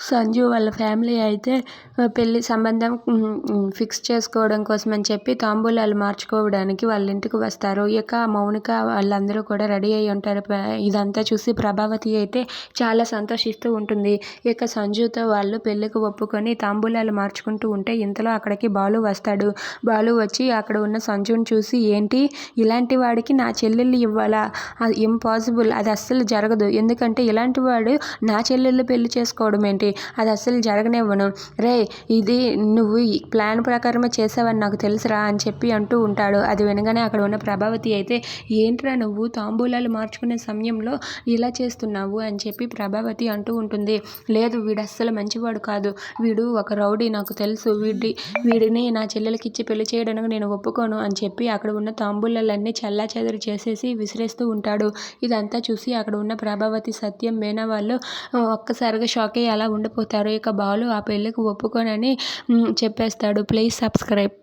సంజు వాళ్ళ ఫ్యామిలీ అయితే పెళ్లి సంబంధం ఫిక్స్ చేసుకోవడం కోసం అని చెప్పి తాంబూలాలు మార్చుకోవడానికి వాళ్ళ ఇంటికి వస్తారు. ఇక మౌనిక వాళ్ళందరూ కూడా రెడీ అయి ఉంటారు. ఇదంతా చూసి ప్రభావతి అయితే చాలా సంతోషిస్తూ ఉంటుంది. ఇక సంజుతో వాళ్ళు పెళ్లికి ఒప్పుకొని తాంబూలాలు మార్చుకుంటూ ఉంటే ఇంతలో అక్కడికి బాలు వస్తాడు. బాలు వచ్చి అక్కడ ఉన్న సంజుని చూసి, ఏంటి ఇలాంటి వాడికి నా చెల్లెళ్ళు ఇవ్వాలా? అది ఇంపాసిబుల్, అది అస్సలు జరగదు. ఎందుకంటే ఇలాంటి వాడు నా చెల్లెళ్ళు పెళ్లి చేసుకోవడం ఏంటి, అది అస్సలు జరగనివ్వను. రే, ఇది నువ్వు ఈ ప్లాన్ ప్రకారమే చేసావని నాకు తెలుసురా అని చెప్పి అంటూ ఉంటాడు. అది వినగానే అక్కడ ఉన్న ప్రభావతి అయితే, ఏంట్రా నువ్వు తాంబూలాలు మార్చుకునే సమయంలో ఇలా చేస్తున్నావు అని చెప్పి ప్రభావతి అంటూ ఉంటుంది. లేదు, వీడు అస్సలు మంచివాడు కాదు, వీడు ఒక రౌడీ, నాకు తెలుసు, వీడిని నా చెల్లెలకి ఇచ్చి పెళ్లి చేయడానికి నేను ఒప్పుకోను అని చెప్పి అక్కడ ఉన్న తాంబూలాలన్నీ చెల్లాచెదరు చేసేసి విసిరేస్తూ ఉంటాడు. ఇదంతా చూసి అక్కడ ఉన్న ప్రభావతి, సత్యం, మీనా వాళ్ళు ఒక్కసారిగా షాక్ అయ్యి అలా ఉండిపోతారు. ఇక బాలు ఆ పెళ్లికి ఒప్పుకోనని చెప్పేస్తాడు. Please subscribe.